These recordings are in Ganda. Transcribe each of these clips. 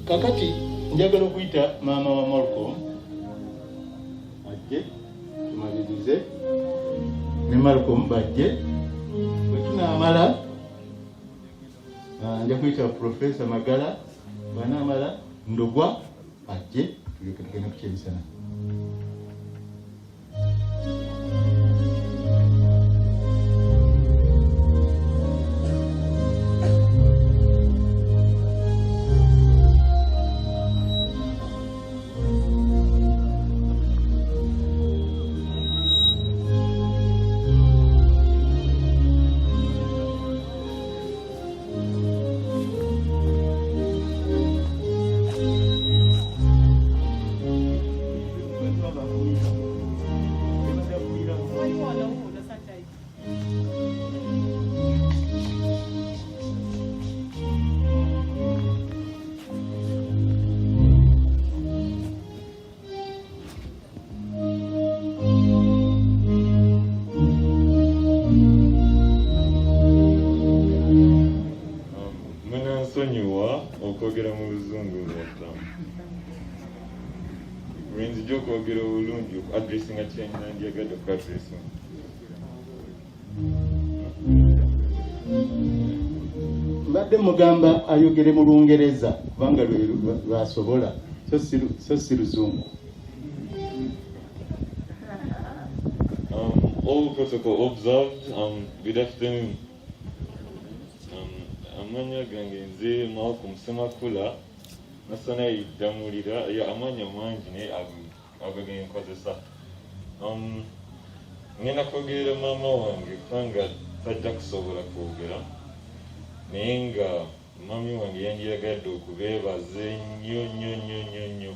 kakati njagala okuyita maama wa Malcolm ajje tumalirize ne Malcolm bajje bwe tunaamala nja kuyita Professor Magala banaamala Ndugwa ajje tugenda kukyebisana. Addressing a change and you get the addressing. Mbadde mugamba ayogere mu Lungereza kubanga lwasobola so si Luzungu. All protocol observed. Good afternoon. Amanya gange nze Malcolm Semakula nasana idamulira ya amanya mangi ne agagenge nkozesa. Ngenda kwogerera maama wange kubanga tajja kusobola kwogera naye nga mami wange yandiyagadde okubeebaza ennyo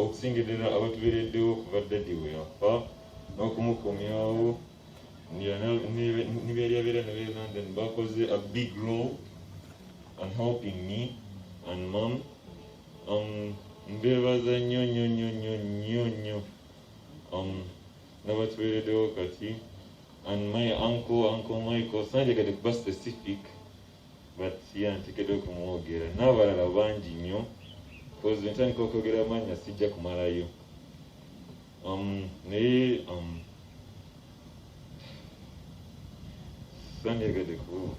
okusingerera abatubeereddewo okuva daddi we yafa n'okumukomyawo nibeeryabeera ne London bakoze a big role on helping me and mom. Mbeebaza nnyo n'abatubeereddewo kati and my uncle Michael sanjagade kuba specific but nteekeddwa okumwogera n'abalala bangi nnyo because ntandika okwogera amannya sijja kumalayo naye sanjagade ku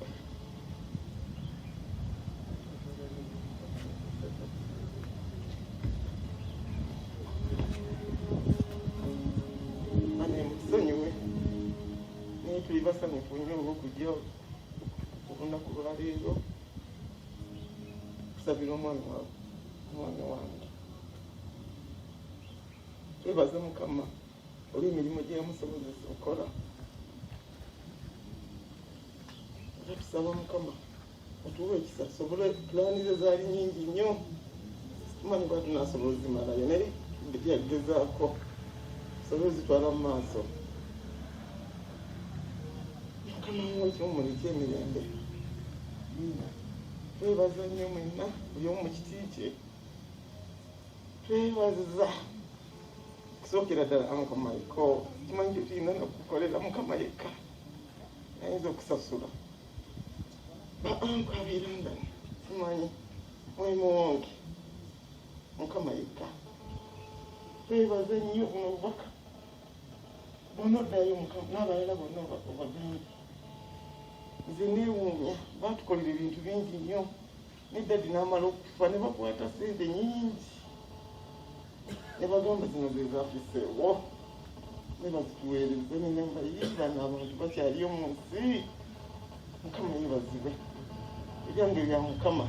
basanyufu nnyo olw'okujja olunaku lwaleero kusabira omwana wange. Twebaza Mukama olw'emirimu gye yamusobozesa okukola. Era tusaba Mukama otuwe ekisa sobole pulaani ze zaali nnyingi nnyo tumanyi kuba tunaasobola ozimalayo naye yagezaako tusobole ozitwala mu maaso. Mukama ekyomuli ky'emirembe twebaza nnyo mwenna buli omu mu kiti kye twebaza kusookera ddala Mukama yekka kimanyi kye tulina nokukolera Mukama yekka ayinza okusasula baanku abeera ndani simanyi mwemu wonge Mukama yekka twebaza nnyo buno obubaka bonna oddayo Mukama n'abalala bonna obagambye nze neewuunya baatukolera ebintu bingi nnyo ne daddi n'amala okufa ne bakwata ssente nnyingi ne bagamba zino ze zaafiseewo ne bazituweereze nenyamba yiibana abantu bakyaliyo mu nsi. Mukama yeebazibwe ebyange bya Mukama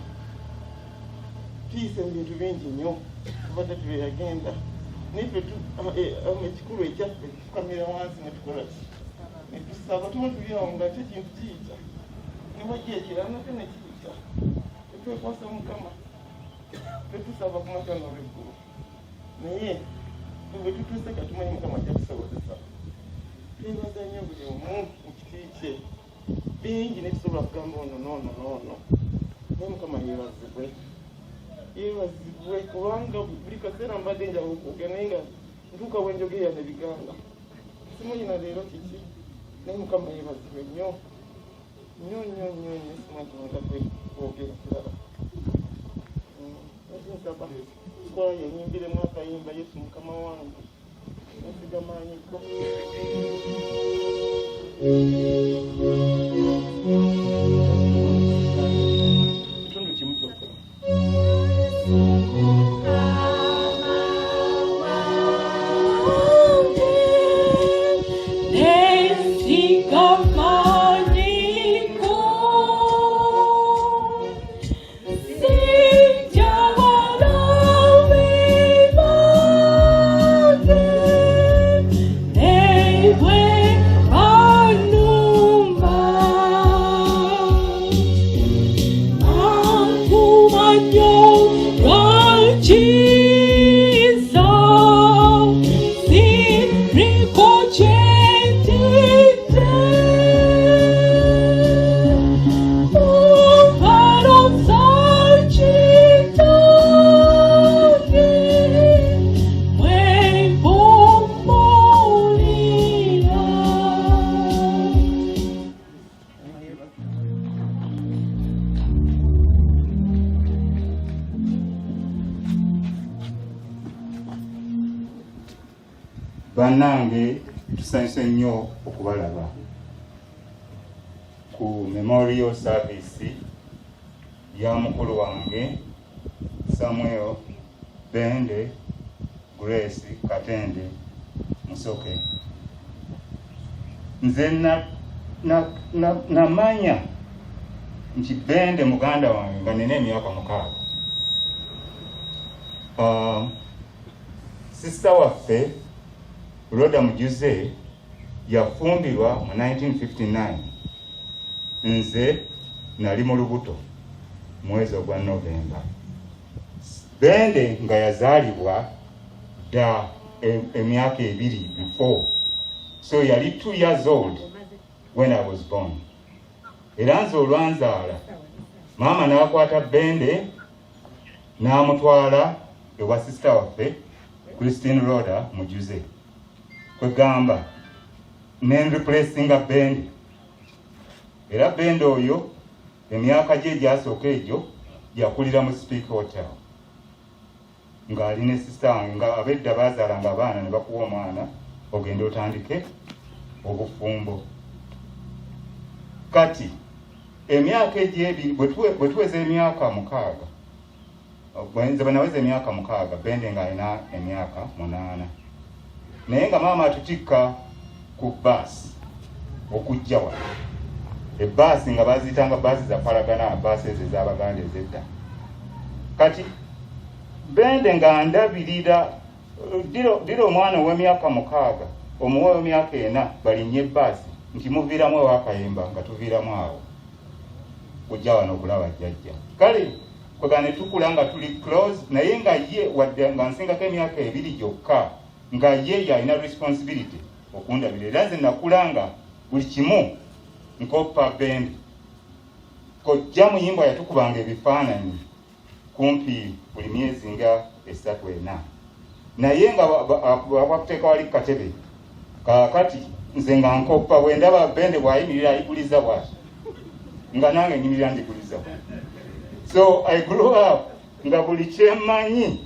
tuyise mu bintu bingi nnyo kuba daddi bwe yagenda naye ekikulu ekyaffe tukamira wansi ne tukola ki ne tusaba tuba tulyawo nga ate ekintu kiyita ne wajja ekirala nate ne kiyita tetwekwasa Mukama tetusaba ku makya n'olweggulu naye bwe tutuuse ka tumanyi Mukama ajja kusobozesa. Twebaza nnyo buli omu mu kiti kye bingi ne tusobola kugamba ono n'ono naye Mukama yeebazibwe kubanga buli kaseera mbadde njagala okwogera naye nga ntuuka bwe njogerera ne biganda simanyi na leero kiki naye Mukama yeebazibwe nnyo simanyi nti ngatwe kwogera kirala. baba kwaye nyimbire mwaka yimba Yesu mukama wange nsigamanyi ko tundu kimutoka Bannange tusanyuse nnyo okubalaba ku memorial service ya mukulu wange Samuel Bende Grace Katende Musoke. Nze namanya nti Bende muganda wange nga nina emyaka 6. Sister waffe Roda Mujuze yafumbirwa mu 1959. Nze nali mu lubuto mwezi ogwa November. Bende nga yazaalibwa da emyaka 2 before. So yali 2 years old when I was born. Era nze olwanzaala Maama n'akwata Bende n'amutwala ewa sister waffe Christine Roda Mujuze. Kwegamba n'enreplacinga Bende. Era Bende oyo emyaka gye gyasooka egyo yakulira mu Speak Hotel. Ng'ali ne sister wange nga abedda baazaalanga abaana ne bakuwa omwana ogenda otandike obufumbo. Kati emyaka egy'ebiri bwe tuweza emyaka 6, bwe naweza emyaka 6, Bende ng'alina emyaka 8. Naye nga Maama atutikka ku bus okujja wano. Ebbaasi nga baziyitanga bbaasi za Paragana, bbaasi ezo ez'Abaganda ez'edda. Kati Bende nga ndabirira dira omwana ow'emyaka 6, omuwa w'emyaka 4 balinnye ebbaasi nti muviiramu ew'akayemba nga tuviiramu awo kujja wano okulaba jjajja. Kale kwegane tukula nga tuli close, naye nga ye wadde nga nsingako emyaka 2 gyokka nga ye yalina responsibility okundabira. Era nze nakulanga buli kimu nkoppa Bende. Kojja muyimba yatukubanga ebifaananyi kumpi buli myezi nga 3-4. Naye nga wakuteeka wali katebe kakati nze nga nkoppa bwe ndaba Bende bw'ayimirira ayiguliza bwati nga nange nyimirira ndiguliza. So I grew up nga buli kyemmanyi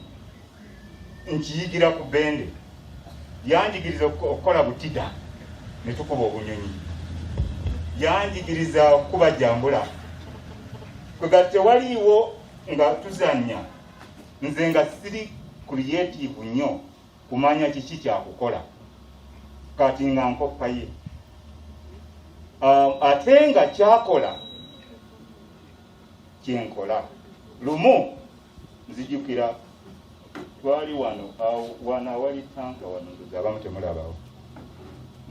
nkiyigira ku Bende. Yanjigiriza okukola butida ne tukuba obunyonyi. Yanjigiriza okuba jambula. Kwega tewaliiwo nga tuzanya nze nga siri creative nnyo kumanya kiki kyakukola. Kati nga nkoppa ye. Ate nga kyakola kyenkola. Lumu nzijukira twali wano wali tanka wano abamu temulabawo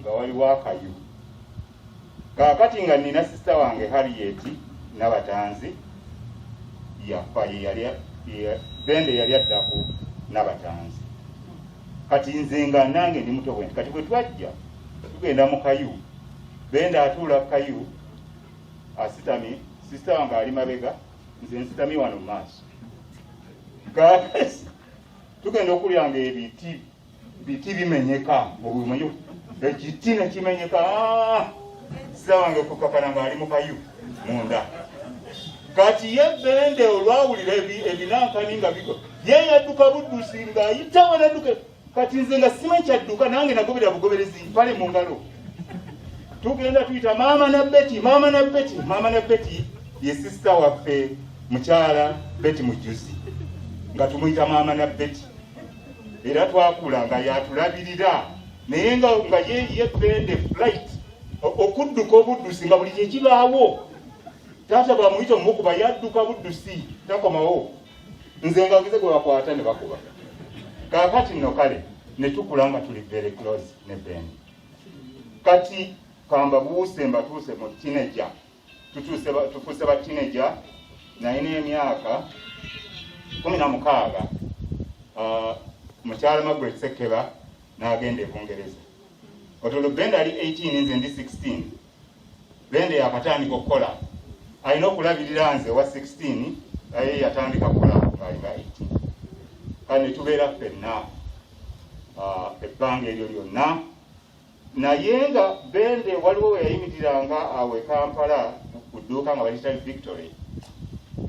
nga wali wakayu. Kakati nga nina sister wange Harriet Nabatanzi yafa Bende yali addaku Nabatanzi. Kati nze nga nange ndi muto bwenti. Kati bwe twajja tugenda mu kayu, Bende atuula kayu asitami, sister wange ali mabega, nze nsitami wano mu maaso. Kakati tugenda okulyanga biti bimenyeka obumanyi ekiti ne kimenyeka. Sister wange okukakana nga ali mu kayu munda. kati ye Bende olwawulira ebinankani nga biko ye yadduka buddusi ng'ayita wanadduka kati nze nga simanyi kyadduka nange nagobera bugoberezi pale mu ngalo tugenda tuyita maama na Beti ye sister waffe mukyala Beti Mujuzi nga tumuyita maama na Beti era twakula nga yatulabirira naye nga ye Bende flight okudduka obuddusi nga buli kyekibaawo taata bwamuyita omukuba yadduka buddusi takomawo nze nga ngize gwe bakwata ne bakuba kaakati nno kale ne tukula nga tuli very close ne Bende kati kamba buuse mbatuuse mu teenager tufuuse ba teenager nalina emyaka 16 mukyala Margaret Sekeba n'agenda e Bungereza otolo Bende ali 18 nze ndi 16 Bende yakatandika okukola alina okulabirira nze wa 16 aye yatandika kukola ng'ali nga 18 kale tubeera ffenna ebbanga eryo lyonna naye nga Bende waliwo we yayimiriranga awe Kampala ku dduuka nga balita Victory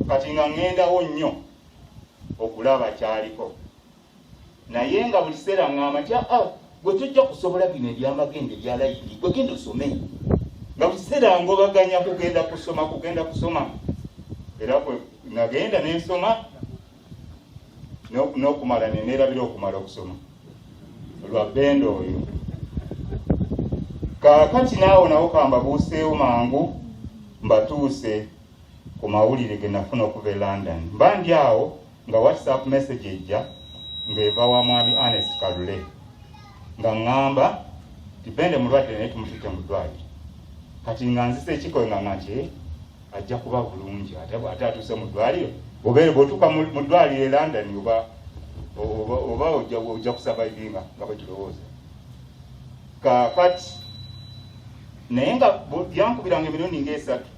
kati nga ŋŋendawo nnyo okulaba kyaliko naye nga buli kiseera ŋŋamba nti gwe tojja kusobola bino ebyamagendo ebya layibuli gwe genda osome nga buli kiseera ngobaganya kugenda kusoma era nagenda n'ensoma n'okumala neneerabira okumala okusoma olwa Bende oyo kaakati naawo nawo kamba buuseewo mangu mbatuuse ku mawulire ge nafuna okuva e London mba ndi awo nga WhatsApp message ejja ng'eva wa mwami Ernest Kalule nga ŋŋamba ti Bende mulwadde naye tumututte mu ddwaliro kati nga nzise ekikowe nga nti ajja kuba bulungi ate atuuse mu ddwaliro obeere bw'otuuka mu ddwaliro e London oba ojja kusabayivinga nga bwe tulowooza kaakati naye nga yankubiranga emirundi ng'esatu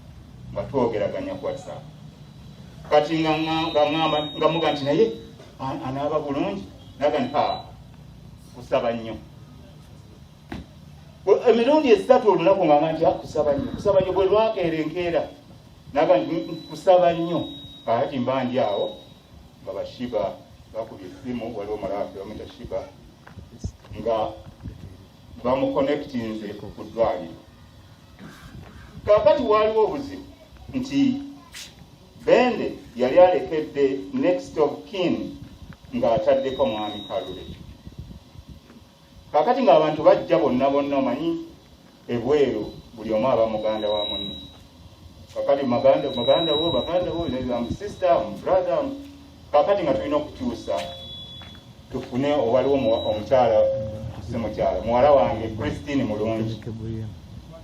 nga twogeraganya ku WhatsApp kati nga muga nti naye anaaba bulungi naga nti kusaba nnyo emirundi esatu olunaku nga nti kusaba nnyo bwe lwakeera enkeera naga nti kusaba nnyo kakati mba ndi awo nga bashiba bakubye essimu waliwo malafi bamuyita shiba nga bamuconnectinze ku ddwaliro kakati waliwo obuzibu nti Bende yali alekedde next of kin ng'ataddeko mwami Kalule kakati ng'abantu bajja bonna omanyi ebweru buli omu aba muganda wa munne kakati baganda wo sister brother kakati nga tulina okukyusa tufune waliwo omukyala si mukyala muwala wange Christine mulungi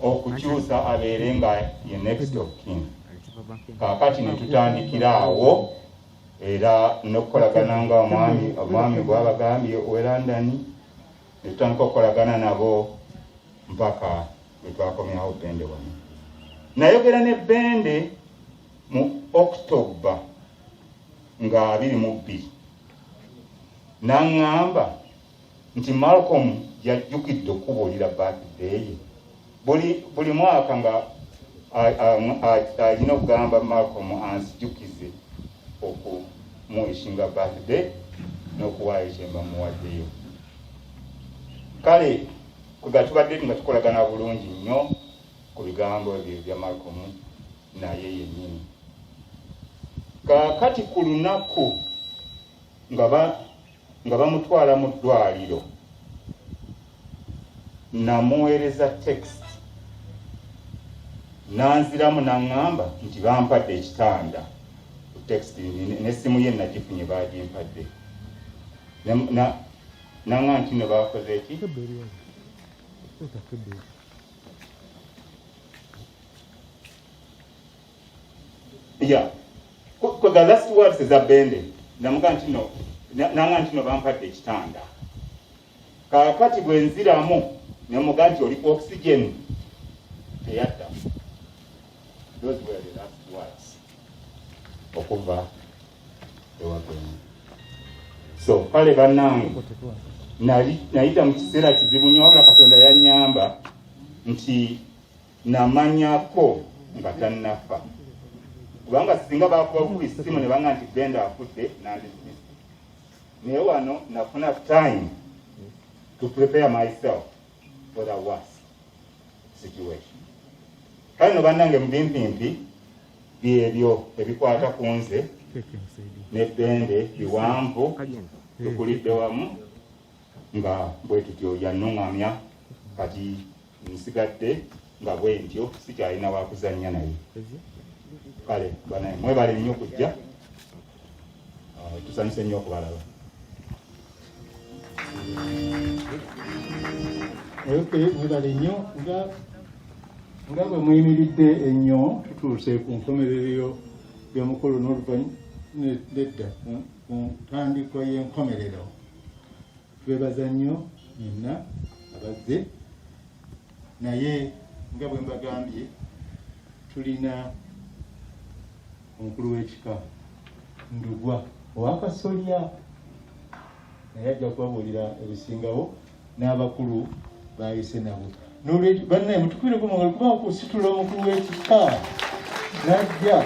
okukyusa abeere nga ye next of kin kakati ne tutandikira awo era n'okukolagana nga omwami gwabagambye owe London ne tutandika okukolagana nabo mpaka bwe twakomyawo Bende wano nayogera ne Bende mu October nga 22 n'aŋŋamba nti Malcolm yajjukidde okubuulira birthday ye buli mwaka nga alina okugamba Malcolm ansijukize okumuwishinga birthday n'okuwaayo kyemba muwaddeyo kale tubadde nga tukolagana bulungi nnyo ku bigambo ebyo bya Malcolm naye yennyini kaakati ku lunaku nga bamutwala mu ddwaliro namuweereza text nanziramu naŋŋamba nti bampadde ekitanda ku text n'essimu ye nagifunye bagimpadde naŋŋa nti no bakoze eki the last words eza Bende namuga nti no naŋŋa nti no bampadde ekitanda kaakati bwe nziramu nemuga nti oli ku oxygen teyadda. Those were the last words okuva ewa Bende. So kale bannange nayita mu kiseera kizibu nnyo wabula Katonda yannyamba nti namanyako nga tannafa kubanga singa bakuba isimu ne banga nti Bende afudde nandi naye wano nafuna time to prepare myself for the worst situation. Kale no bannange mubimpimpi byebyo ebikwata ku nze ne Bende biwanvu tukulidde wamu nga bwe tutyo yannuŋŋamya kati nsigadde nga bwe ntyo sikyalina wakuzannya naye. Kale banaye mwebale nnyo okujja tusanyuse nnyo okubalaba. Mwebale nnyo nga bwe muyimiridde ennyo tutuuse ku nkomerero y'omukolo n'edda ku ntandikwa y'enkomerero. Twebaza nnyo nyenna abazze, naye nga bwe mbagambye tulina omukulu w'ekika Ndugwa owakasolya naye ajja kubabuulira ebisingawo n'abakulu bayise nabo. N'olwekyo bannaye mutukwireko mugalo kuba okusitula omukulu w'ekika n'ajja,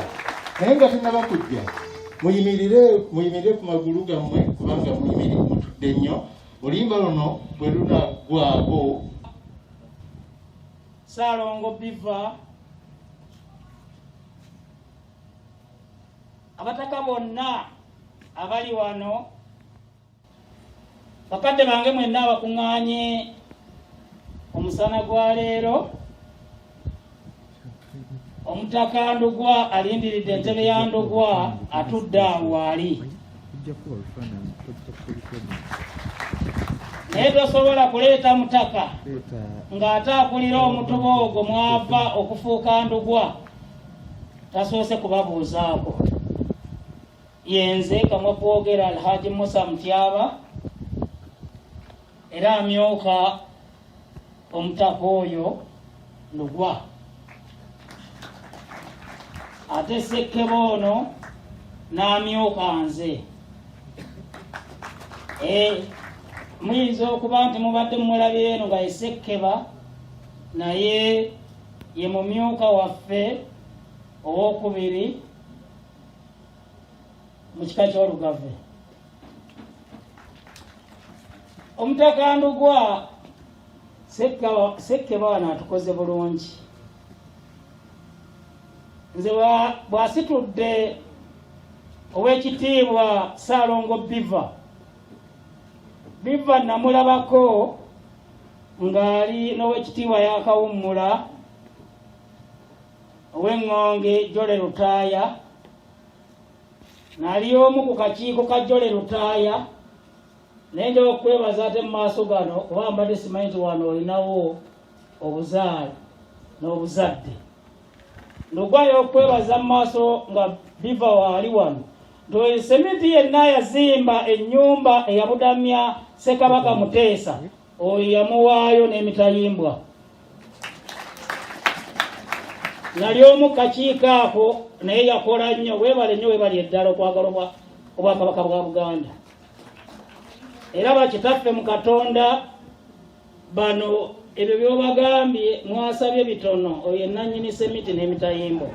naye nga tennaba kujja muyimirire ku magulu gammwe kubanga mutudde nnyo. Oluyimba luno bwe lunaggwaako Saalongo Biva abataka bonna abali wano, bakadde bange mwenna abakuŋŋaanye omusana gwa leero, omutaka Ndugwa alindiridde entebe ya Ndugwa atudde awo waali, naye tosobola kuleeta mutaka ng'ate akulira omutuba ogwo mwava okufuuka Ndugwa tasoose kubabuuzaako. Yenze kamwe kwogera Hajj Musa Mutyaba era amyoka omutaka oyo Ndugwa. Ate Sekeba ono n'amyoka nze. Muyinza okuba nti mubadde mumulabira eno nga ye Sekeba, naye ye mumyuka waffe owokubiri mu kika ky'Olugave. Omutaka Ndugwa Sekeba wano atukoze bulungi. Nze bw'asitudde ow'ekitiibwa Saalongo Biva namulabako ng'ali n'ow'ekitiibwa yakawummula ow'Engonge Jole Lutaaya, nali omu ku kakiiko ka Jole Lutaaya, naye nja okwebaza ate mu maaso gano kuba mbadde simanyi nti wano olinawo obuzaale n'obuzadde. Ndugwayo okwebaza mu maaso nga Biva waali wano nti semiti yenna yazimba ennyumba eyabudamya Ssekabaka Muteesa oyo yamuwaayo n'emitayimbwa. Nali omu kakiiko ako naye yakola nnyo. Weebale nnyo, weebali eddala okwagala Obwakabaka bwa Buganda. Era bakitaffe mu Katonda bano ebyo by'obagambye mwasabye bitono, oyo nannyini semiti n'emitayimbwa.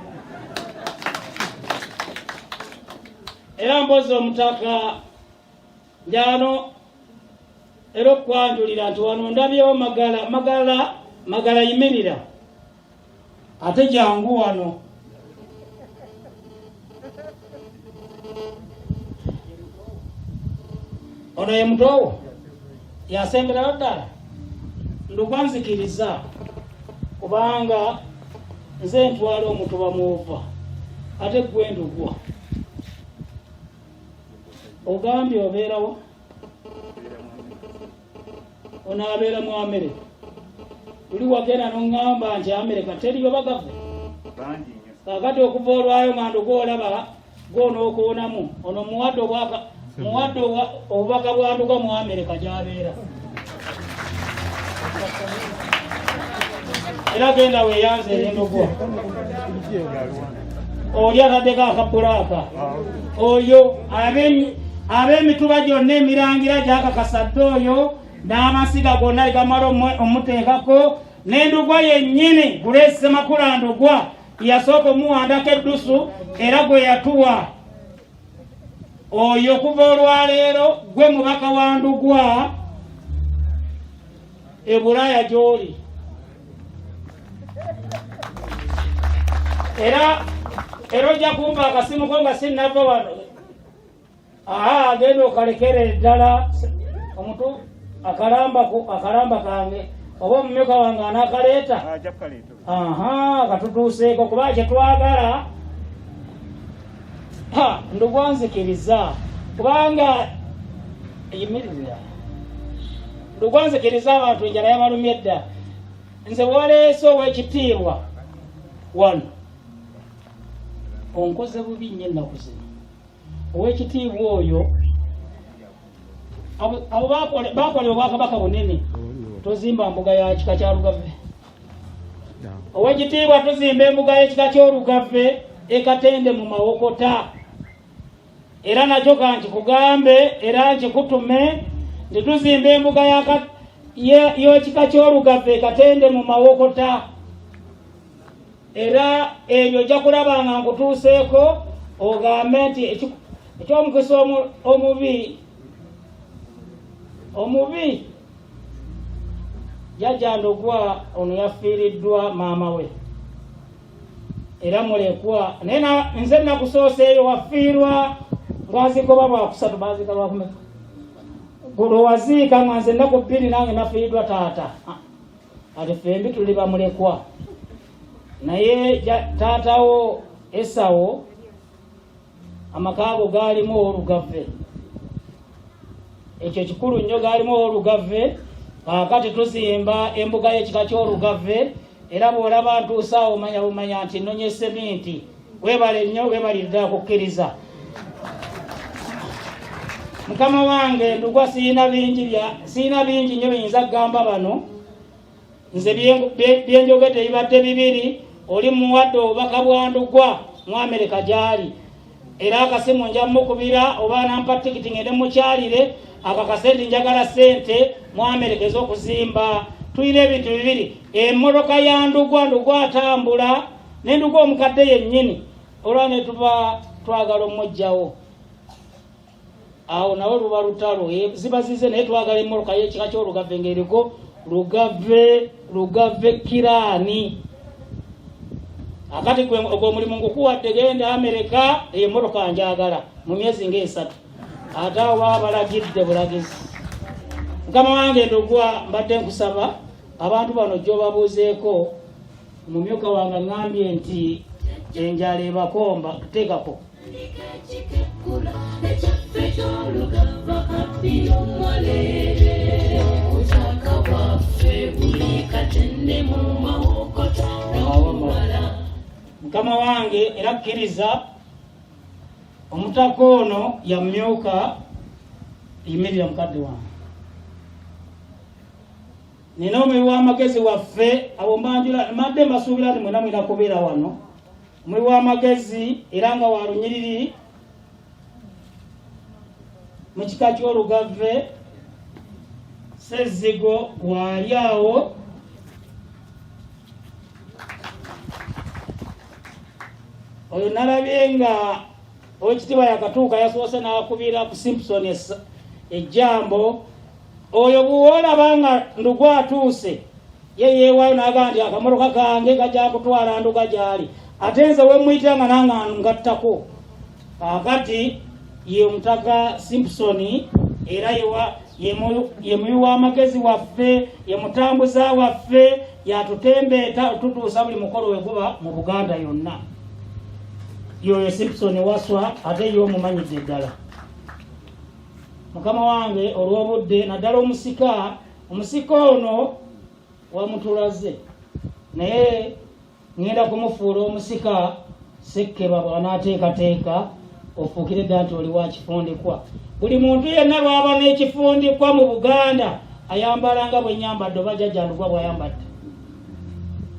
Era mpozi omutaka njano era okwanjulira nti wano ndabyewo Magala yimirira, ate jangu wano. Ono ye mutowo yasemberayo ddala. Ndugwa nzikiriza kubanga nze ntwala omutuba muva, ate gwe Ndugwa ogambye obeerawo, onaabeera mu Amerika. Tuli wagenda n'oŋŋamba nti Amerika teriyo bagave. Kakati okuva olwayo nga Ndugwa olaba gw'onookuwonamu ono muwadde obubaka bwa Ndugwa mu Amerika gy'abeera. Era genda weeyanze eri Ndugwa. Oli ataddeko akapulaaka oyo ab'emituba gyonna emirangira gyakakasadde oyo n'amasiga gonna gamala omuteekako, n'Endugwa yennyini Semakula Ndugwa yasooka omuwandako eddusu era gwe yatuwa oyo kuva olwaleero gwe mubaka wa Ndugwa e Bulaaya gy'oli. Era ojja kumpa akasimu ko nga sinnava wano. Agenda okalekere ddala omuntu akalamba kange oba omumyuka wange anaakaleeta. Katutuuseeko kuba kyetwagala Ndugwa nzikiriza kubanga yimirira Ndugwa nzikiriza abantu enjala yabalumye dda. Nze waleese ow'ekitiibwa wano onkoze bubi nnyo ennaku zino. Ow'ekitiibwa oyo abo bakola obwakabaka bunene tozimba mbuga ya kika kya Lugave. Ow'ekitiibwa tuzimba embuga y'ekika ky'Olugave e Katende mu Mawokota. Era nakyo kankikugambe era nkikutume nti tuzimba embuga y'ekika ky'Olugave e Katende mu Mawokota. Era ebyo ojja kulaba nga nkutuuseeko ogambe nti eky'omukisa omubi jjajja Ndugwa ono yafiiriddwa maama we era mulekwa naye nze nakusooseeyo wafiirwa lwazigoba lwakusatu baziika lwakumeka gulo waziika nga nze ennaku bbiri nange nafiiriddwa taata ate fembi tuli bamulekwa naye taatawo Esawo amakaago gaalimu Olugave. Ekyo kikulu nnyo gaalimu Olugave. Kaakati tuzimba embuga y'ekika ky'Olugave era bw'olaba ntuusa omanya nti nnonye seminti. Weebale nnyo weebalirira kukkiriza. Mukama wange Ndugwa siina bingi nnyo biyinza kugamba bano. Nze byenjogedde bibadde bibiri. Oli muwadde obubaka bwa Ndugwa mu Amerika gy'ali. Era akasimu nja mukubira oba nampa tikiti ngende mukyalire akakasente njagala sente mu Amerika ez'okuzimba. Tulina ebintu bibiri. Emmotoka ya Ndugwa atambula ne Ndugwa omukadde yennyini. Olwa ne tuba twagala omujjawo. Awo nawe luba lutalo ziba zize naye twagala emmotoka y'ekika ky'Olugave ng'eriko Lugave Kiraani. Akati gwe mulimu ngukuwadde genda Amerika emmotoka njagala mu myezi ng'esatu. Ate awo balagidde bulagizi. Mukama wange Ndugwa mbadde nkusaba abantu bano gy'obabuuzeeko mu myuka wange ngambye nti enjala ebakomba tuteekako. Mukama wange era kkiriza omutaka ono yamyuka yimirira mukadde wange. Nina omuli w'amagezi waffe abo madde mbasuubira nti mwena mwina kubeera wano. Omuli w'amagezi era nga wa lunyiriri mu kika ky'Olugave Sezzigo waali awo. Oyo nalabye nga owekitiibwa yakatuuka yasoose n'akubira ku Simpson ejjambo. Oyo bw'olaba nga Ndugwa atuuse ye yeewaayo n'agamba nti akamotoka kange kajja kutwala Ndugwa gy'ali. Ate nze we muyita nga nange ngattako. Kaakati ye omutaka Simpson era ye muyi w'amagezi waffe ye mutambuza waffe yatutembeeta tutuusa buli mukolo we guba mu Buganda yonna. Yoyo Simpson waswa ate yo omumanyidde ddala. Mukama wange olw'obudde naddala omusika ono wamutulaze naye ngenda kumufuula omusika Sekeba bw'anaateekateeka ofuukire ddala nti oli wa kifundikwa. Buli muntu yenna lw'aba n'ekifundikwa mu Buganda ayambala nga bwe nyambadde oba jjajja Ndugwa bw'ayambadde.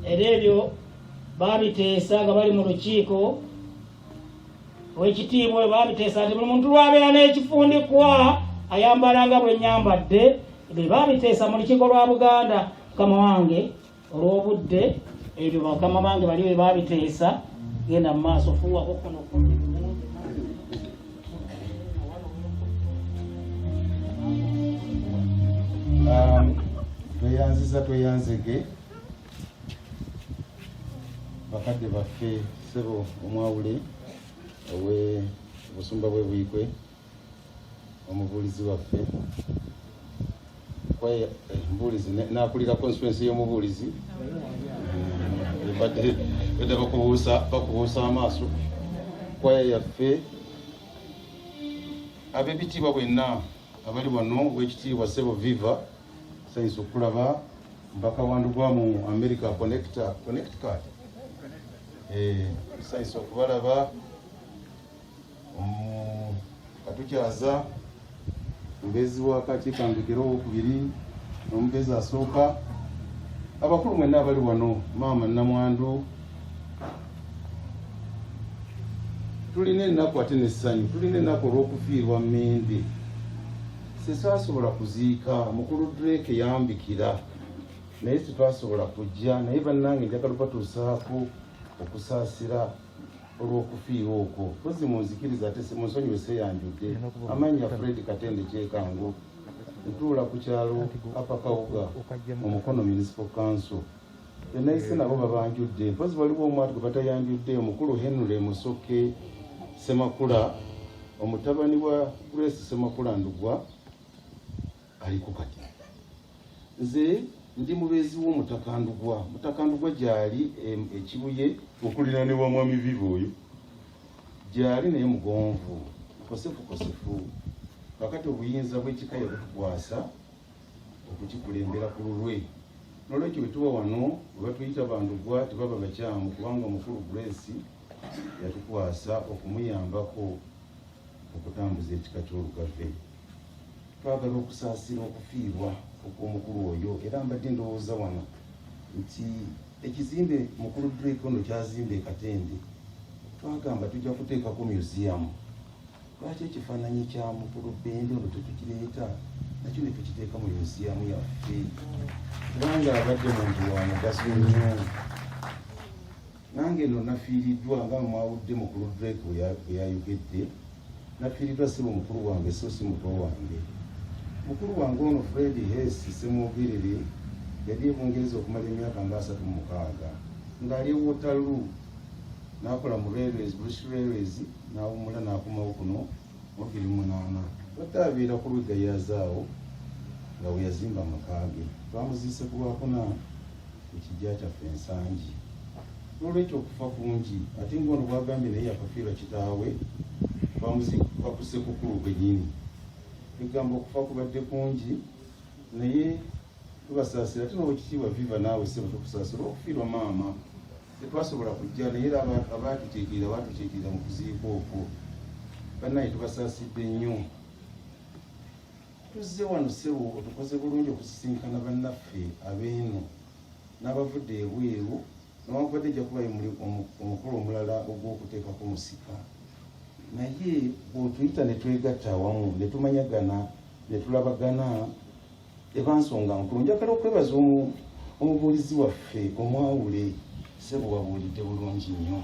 Era ebyo baabiteesa nga bali mu lukiiko ow'ekitiibwa baabiteesa nti buli muntu lw'abeera n'ekifundikwa ayambala nga bwe nyambadde. Ebyo baabiteesa mu lukiiko lwa Buganda. Mukama wange olw'obudde ebyo bakama bange bali bwe babiteesa genda mu maaso fuuwako kuno tweyanzege bakadde baffe ssebo omwawule owe busumba bwebwikwe omubuulizi waffe kwaye mbuulizi nakulira constituency y'omubuulizi badde bakubuusa amaaso kwaye yaffe ab'ebitiibwa bwenna abali wano w'ekitiibwa ssebo viva sayinza okulaba mpaka wandugwa mu America connect card sayinza okubalaba katukyaza mubezi wa Kyekango owokubiri n'omubezi asooka abakulu mwenna abali wano maama namwandu tulina ennaku ate n'essanyu tulina ennaku olw'okufiirwa Mmende sitwasobola kuziika mukulu Drake yambikira naye sitwasobola kujja naye bannange njagala batuusaako okusaasira olw'okufiirwa okwo kozi munzikiriza ate munsonyiwe seyanjudde amannya Frederick Katende Kyekango ntuula ku kyalo apakawuga omukono municipal council enayise nabo babanjudde mpozi waliwo omwatu gwe batayanjudde omukulu Henry Musoke Semakula omutabani wa Grace Semakula Ndugwa aliko kati nze ndi mubeezi w'omutaka Ndugwa gyali ekibuye okuliraane wa mwami Viva oyo gyali naye mugonvu kosefu kakati obuyinza bw'ekika yabutukwasa okukikulembera ku lulwe nolwekyo bwe tuba wano bwe batuyita Bandugwa tebaba bakyamu kubanga mukulu Grace yatukwasa okumuyambako okutambuza ekika ky'olugave twagala okusaasira okufiirwa okw'omukulu oyo era mbadde ndowooza wano nti ekizimbe mukulu Drake ono kyazimba e Katende twagamba tujja kuteekako museum lwaki ekifaananyi kya mukulu Bende ono tetukireeta nakyo ne tukiteeka mu museum yaffe kubanga abadde muntu wa mugaso nnyo nange eno nafiiriddwa nga mwawudde mukulu Drake bwe yayogedde nafiiriddwa sibo mukulu wange so si muto wange mukulu wange ono Fred Simwogerere yali ebungereza okumala emyaka nga 36 ng'ali Waterloo n'akola mu railways British Railways n'awumula n'akomawo kuno mu 2008 batabeera ku lwiga yazaawo nga we yazimba amakaage twamuziise ku lwakuna ekijja kyaffe ensangi n'olwekyo okufa kungi ate ng'ono bwagambye naye yakafiirwa kitaawe bakuse kukulu gwenyini bigamba okufa kubadde kungi naye tubasaasira ate n'owekitiibwa Viva naawe sebo tukusaasira okufiirwa maama tetwasobola kujja naye era abatukiikirira mu kuziika okwo bannaye tubasaasidde nnyo tuzze wano sebo otukoze bulungi okusisinkana bannaffe abeeno n'abavudde ebweru newankubadde ejja kubayo omukolo omulala ogw'okuteekako musika naye bwotuyita ne twegatta awamu ne tumanyagana ne tulabagana ebansonga nkulu njagala okwebaza omubuulizi waffe omwawule sebo wabuulidde bulungi nnyo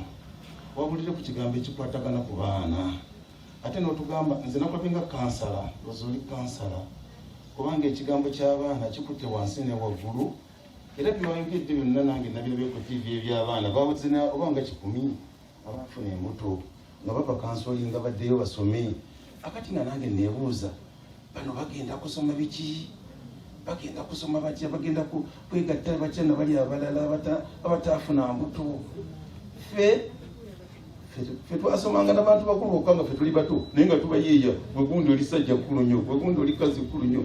wabuulire ku kigambo ekikwatagana ku baana ate n'otugamba nze nakulabenga kansala lozoli kansala kubanga ekigambo ky'abaana kikutte wansi ne waggulu era byewayogedde byonna nange nabirabe ku TV eby'abaana babuzina obanga 10 abafuna embuto nga baba kansoli nga baddeyo basome akati nga nange neebuuza bano bagenda kusoma biki bagenda kusoma batya bagenda kwegatta batya nabali abalala abataafuna mbuto ffe twasomanga n'abantu bakulu bokka nga ffe tuli bato naye nga tubayeeya wegundi oli sajja kkulu nnyo wegundi oli kazi kkulu nnyo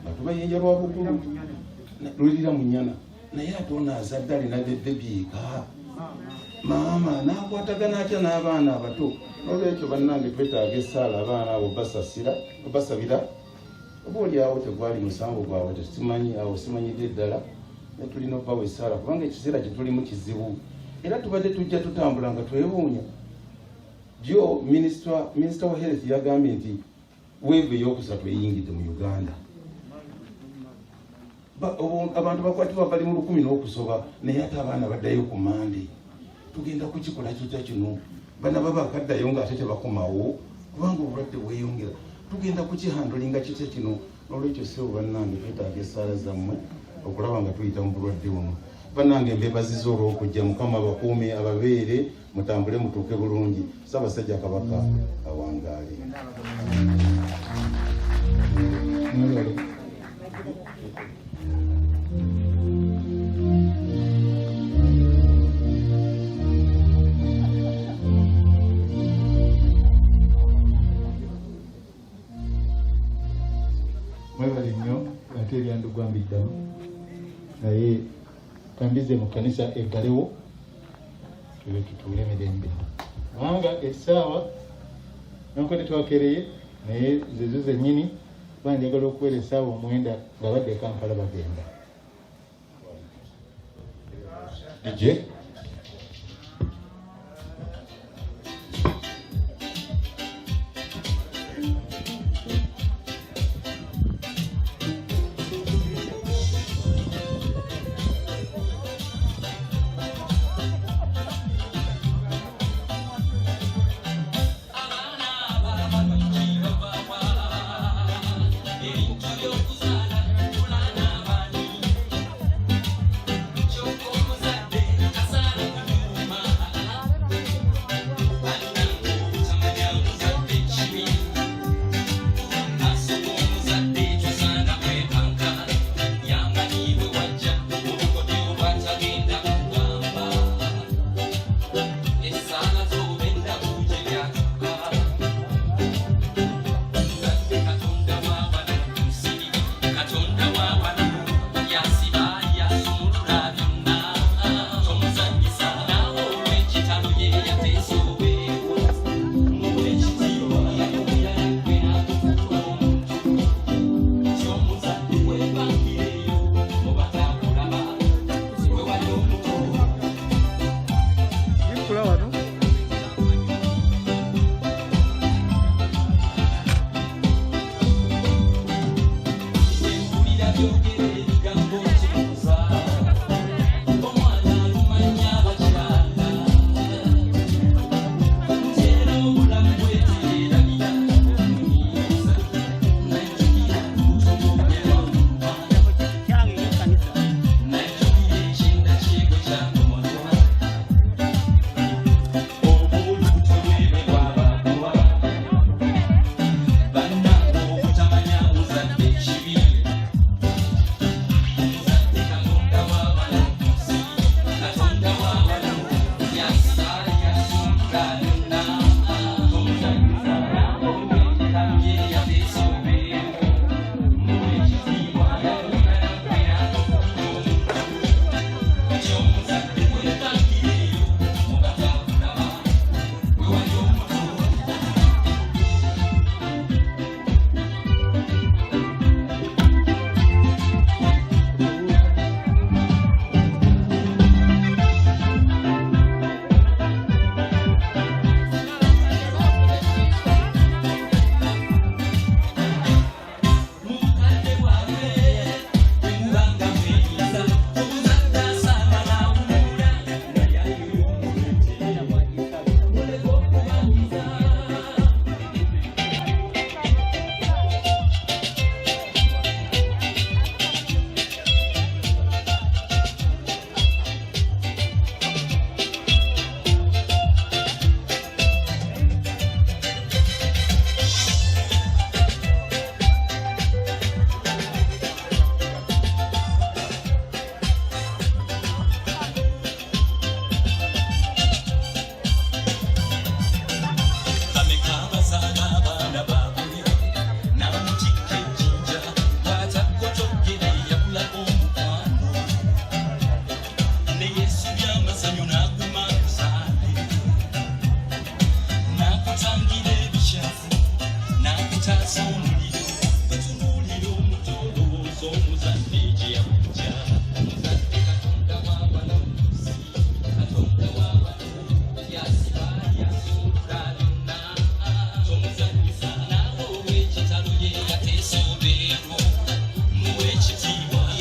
nga tubayeeya lwa bugulu lulira munyana naye ate ono azadde alina bebyeeka maama nakwatagana atya n'abaana abato nolwekyo bannange twetaaga essaala abaana abo basabira oba oli awo tegwali musango gwabwe tetumanyi awo simanyidde ddala netulina okubawa essaala kubanga ekiseera kyetulimu kizibu era tubadde tujja tutambula nga twebuunya jo minisita wa health yagambye nti weevu ey'okusatu eyingidde mu Uganda abantu bakwatibwa bali mu 10 n'okusoba naye ate abaana baddayo ku mande. Tugenda kukikola kitya kino? Bana baba akaddayo nga ate tebakomawo kubanga obulwadde bweyongera. Tugenda kukihandolinga kitya kino? N'olwekyo sebo bannange twetaaga essaala zammwe okulaba nga tuyita mu bulwadde buno. Bannange mbeebaziza olw'okujja. Mukama bakuume ababeere, mutambule mutuuke bulungi. Ssaabasajja Kabaka awangaale. Mwebale nnyo ate ebya Ndugwa mbiddamu naye tambize mu kanisa eggalewo tube tutuule mirembe kubanga essaawa nonko tetwakereye naye zezo zennyini kuba njagala okubeera essaawa 9 nga badde Kampala bagenda. DJ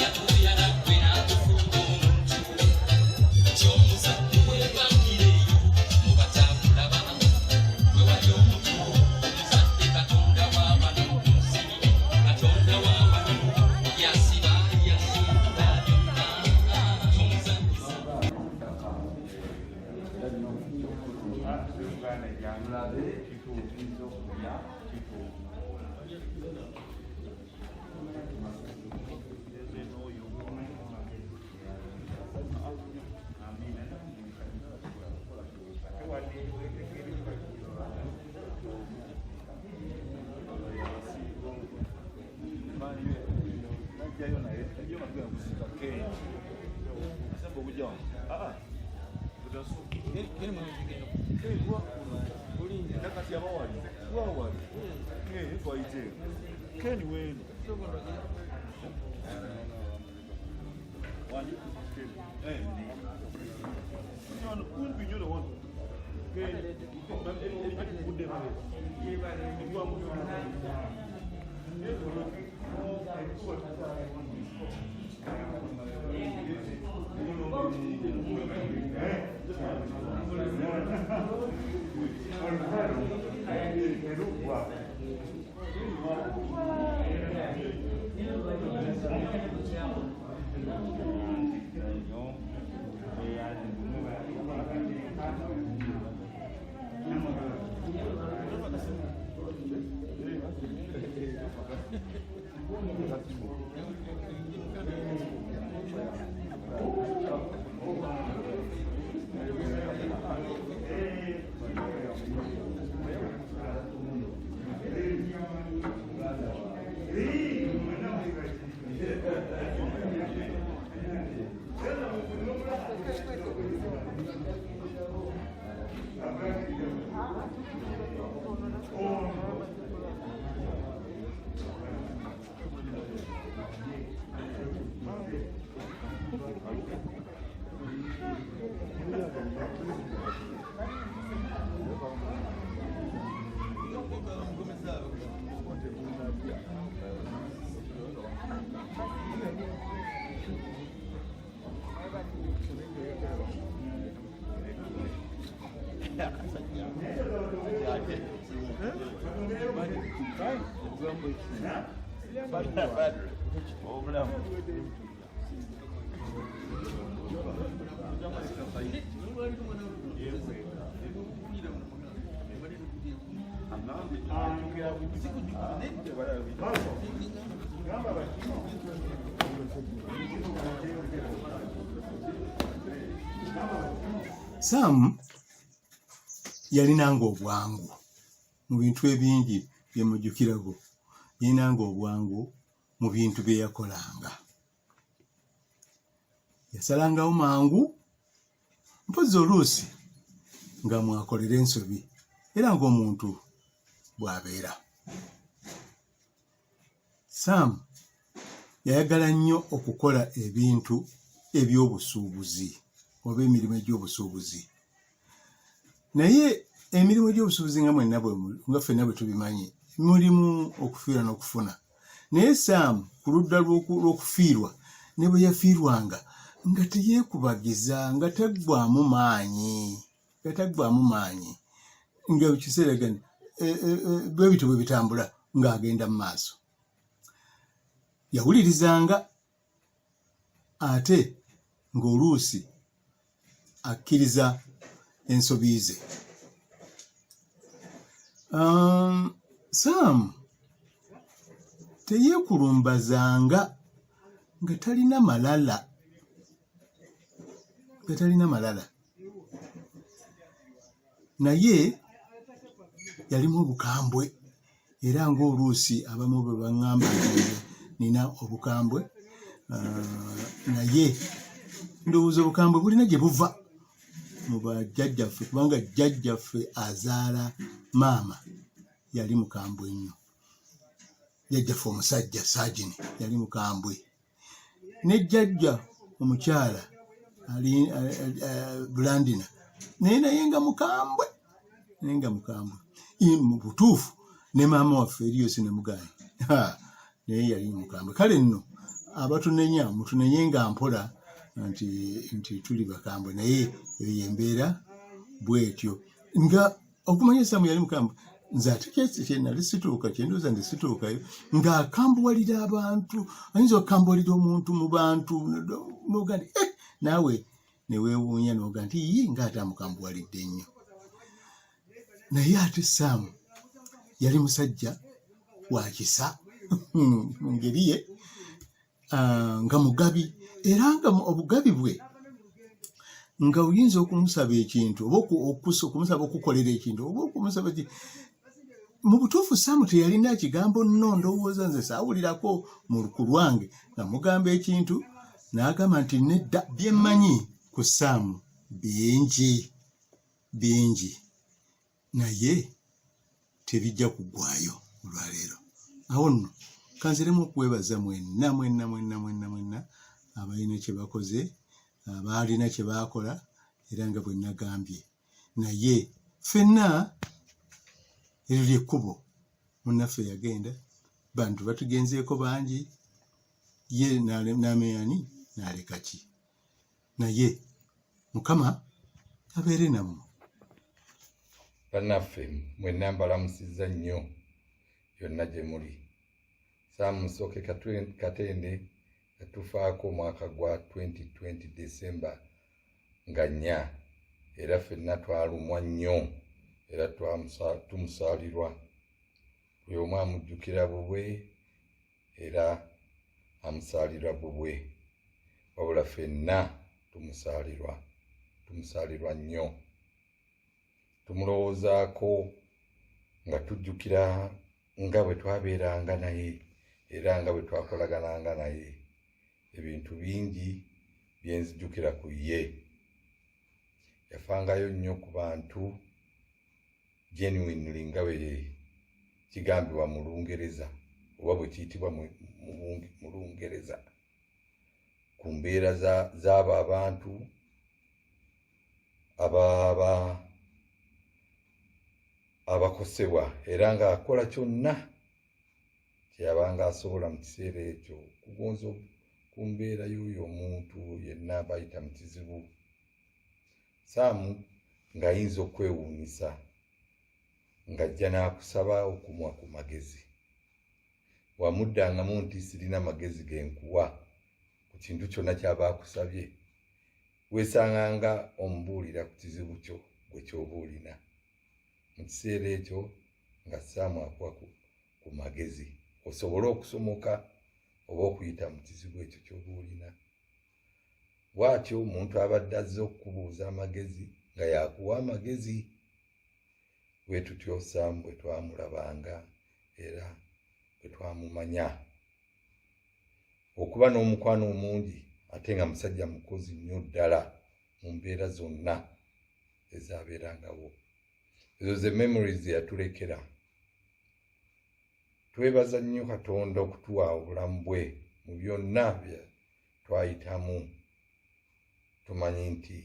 Yeah. Sam yalinanga obwangu mu bintu ebingi byemujjukirako, yalinanga obwangu mu bintu bye yakolanga. Yasalangawo mangu mpozi oluusi nga mwakolera ensobi era ng'omuntu bw'abeera. Sam yayagala nnyo okukola ebintu eby'obusuubuzi oba emirimu egy'obusuubuzi. Naye emirimu egy'obusuubuzi nga ffenna bwe tubimanyi mulimu okufiirwa n'okufuna. Naye Sam ku ludda lw'okufiirwa ne bwe yafiirwanga nga teyeekubagiza, nga taggwamu maanyi, nga ekiseera gani bwe bityo bwe bitambula ng'agenda mu maaso. Yawulirizanga ate ng'oluusi akkiriza ensobi ze. Sam teyeekulumbazanga nga talina malala. Naye yalimu obukambwe era ng'oluusi abamu bwe baŋŋamba nina obukambwe, naye ndowooza obukambwe bulina gye buva mu bajjajjaffe, kubanga jjajjaffe azaala maama yali mukambwe nnyo. Jjajjaffe omusajja Saagini yali mukambwe, ne jjajja omukyala Bulandina naye nga mukambwe. Mu butuufu ne maama waffe Eriyoosi Namugaanyi naye yali mukambwe. Kale nno abatunenya mutunenye nga mpola nti tuli bakambwe, naye eyo yembeera bwetyo. Nga okumanya Samu yali mukambwe, nze ate kyenali situuka, kyendowooza nti situukayo ng'akambuwalira abantu. Ayinza okukambuwalira omuntu mu bantu noga nti naawe ne weewuunya noga nti ng'ate amukambuwalidde nnyo. Naye ate Samu yali musajja wa kisa mu ngeri ye, nga mugabi, era nga obugabi bwe nga oyinza okumusaba ekintu oba okumusaba okukolera ekintu oba okumusaba mu butuufu Samu teyalina kigambo nno, ndowooza nze saawulirako ku lwange nga mugamba ekintu n'agamba nti nedda bye mmanyi ku Saamu bingi naye tebijja kugwayo olwaleero. Awo nno kanziremu okwebaza mwenna abalina kye bakoze, abaalina kye baakola era nga bwe nagambye, naye ffenna eryo lyekkubo munnaffe yagenda, bantu batugenzeeko bangi, ye n'ameyani n'aleka ki, naye Mukama abeere nammwe. Bannaffe mwenna mbalamusizza nnyo yonna gye muli. Musoke Katende yatufaako omwaka gwa 2020 December nga 4, era ffenna twalumwa nnyo era tumusaalirwa. Buli omu amujjukira bubwe era amusaalira bubwe, wabula ffenna tumusaalirwa nnyo. Tumulowoozaako nga tujjukira nga bwe twabeeranga naye era nga bwe twakolagananga naye. Ebintu bingi bye nzijjukira ku ye. Yafangayo nnyo ku bantu genuinely nga bwe kigambibwa mu Lungereza oba bwe kiyitibwa mu Lungereza, ku mbeera z'abo abantu abakosebwa, era ng'akola kyonna kyeyabanga asobola mu kiseera ekyo okugonza ku mbeera y'oyo omuntu yenna bayita mu kizibu. Saamu ng'ayinza okwewuunyisa ng'ajja n'akusaba okumuwa ku magezi. Wamuddangamu nti sirina magezi ge nkuwa ku kintu kyonna ky'aba akusabye, weesanganga omubuulira ku kizibu kyo gwe ky'oba olina. Mu kiseera ekyo nga Saamu akuwa ku magezi osobole okusomoka oba okuyita mu kizibu ekyo ky'oba olina. Bw'atyo omuntu abadde azze okukubuuza amagezi nga yakuwa amagezi. Bwe tutyo Saamu bwe twamulabanga era bwe twamumanya. Okuba n'omukwano omungi ate nga musajja mukozi nnyo ddala mu mbeera zonna ezaabeerangawo. Ezo ze memories yatulekera. Twebaza nnyo Katonda okutuwa obulamu bwe mu byonna bye twayitamu. Tumanyi nti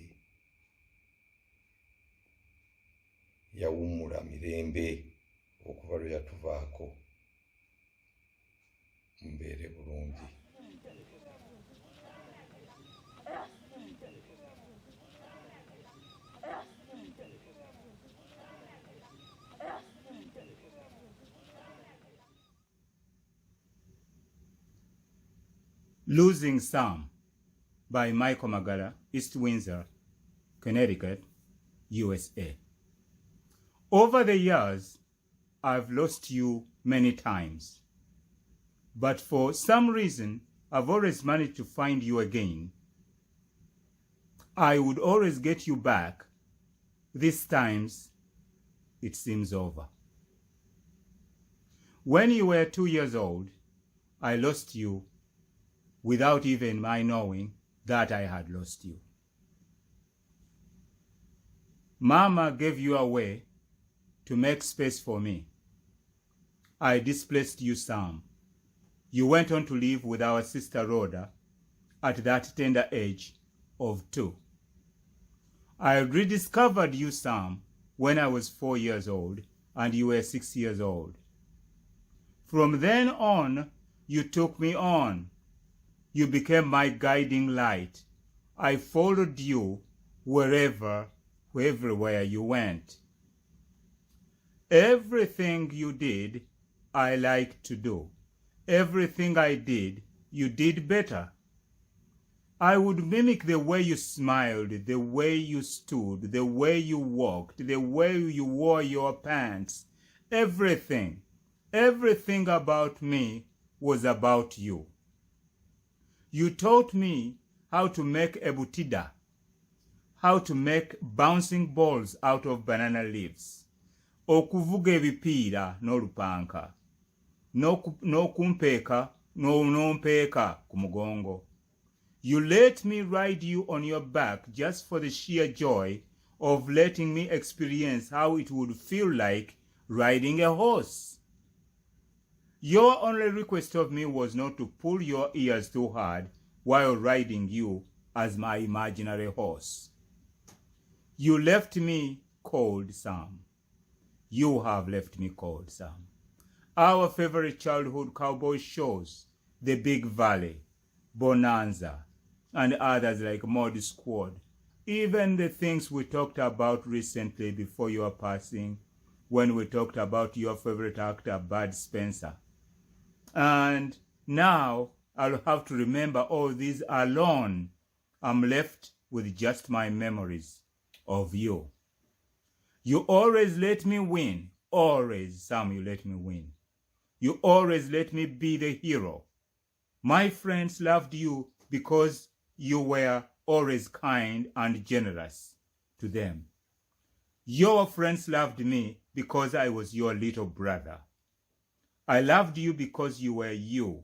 yawummula mirembe okuva lwe yatuvaako. Mbeere bulungi. Losing Sam by Michael Magala, East Windsor, Connecticut, USA. Over the years, I've lost you many times, but for some reason, I've always managed to find you again. I would always get you back. These times, it seems over. When you were 2 years old, I lost you without even my knowing that I had lost you. Maama gave you away to make space for me. I displaced you some. You went on to live with our sister Rhoda at that tender age of 2. I rediscovered you some when I was 4 years old and you were 6 years old. From then on, you took me on. You became my guiding light. I followed you everywhere you went. Everything you did, I liked to do. Everything I did, you did better. I would mimic the way you smiled, the way you stood, the way you walked, the way you wore your pants. Everything about me was about you. You taught me how to make a butida, how to make bouncing balls out of banana leaves, okuvuga ebipiira n'olupanka, n'okumpeeka n'ompeeka ku mugongo. You let me ride you on your back just for the sheer joy of letting me experience how it would feel like riding a horse. Your only request of me was not to pull your ears too hard while riding you as my imaginary horse. You left me cold, Sam. You have left me cold, Sam. Our favorite childhood cowboy shows, The Big Valley, Bonanza, and others like Mod Squad, even the things we talked about recently before your passing, when we talked about your favorite actor, Bud Spencer. And now I'll have to remember all these alone. I'm left with just my memories of you. You always let me win. Always, Sam, you let me win. You always let me be the hero. My friends loved you because you were always kind and generous to them. Your friends loved me because I was your little brother. I loved you because you were you.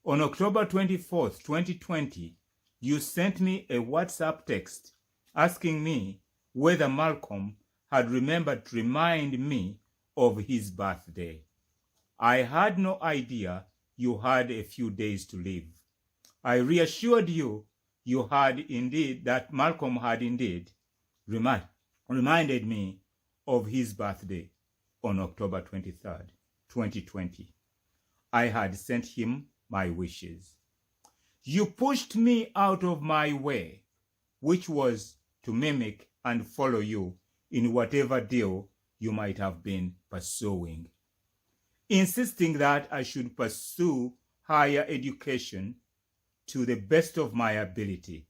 On October 24th, 2020, you sent me a WhatsApp text asking me whether Malcolm had remembered to remind me of his birthday. I had no idea you had a few days to live. I reassured you that Malcolm had indeed reminded me of his birthday on October 23rd, 2020. I had sent him my wishes. You pushed me out of my way, which was to mimic and follow you in whatever deal you might have been pursuing, insisting that I should pursue higher education to the best of my ability.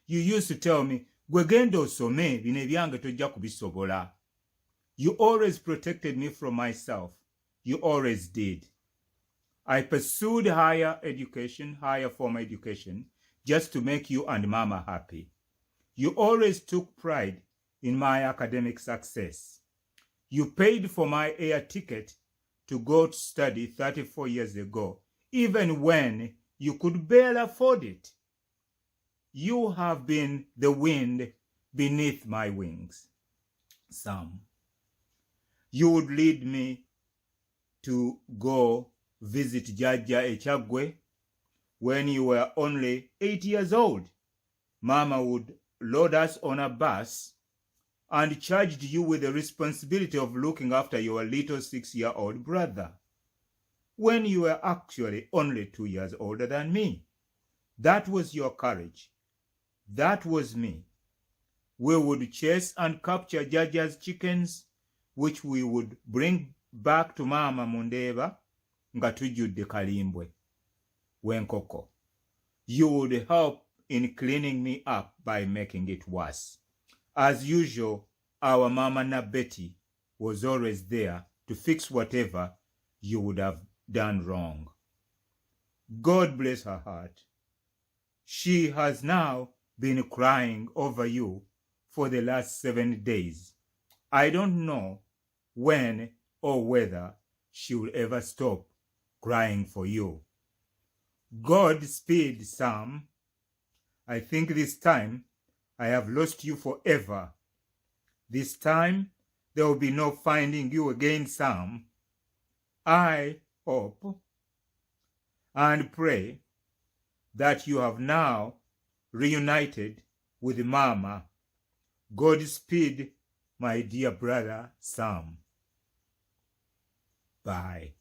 You used to tell me, "Gwe genda osome, bino ebyange tojja kubisobola." You always protected me from myself. You always did. I pursued higher formal education, just to make you and Mama happy. You always took pride in my academic success. You paid for my air ticket to go to study 34 years ago, even when you could barely afford it. You have been the wind beneath my wings, Sam. You would lead me to go visit Jaja Echagwe when you were only 8 years old. Mama would load us on a bus and charged you with the responsibility of looking after your little 6-year-old brother when you were actually only 2 years older than me. That was your courage. That was me. We would chase and capture Jaja's chickens, which we would bring back to Mama Mundeba nga tujjudde kalimbwe w'enkoko. You would help in cleaning me up by making it worse. As usual, our Mama Betty was always there to fix whatever you would have done wrong. God bless her heart. She has now been crying over you for the last 7 days. I don't know when or whether she will ever stop crying for you. Godspeed, Sam. I think this time I have lost you forever. This time there will be no finding you again, Sam. I hope and pray that you have now reunited with Mama. Godspeed, my dear brother Sam. Bye.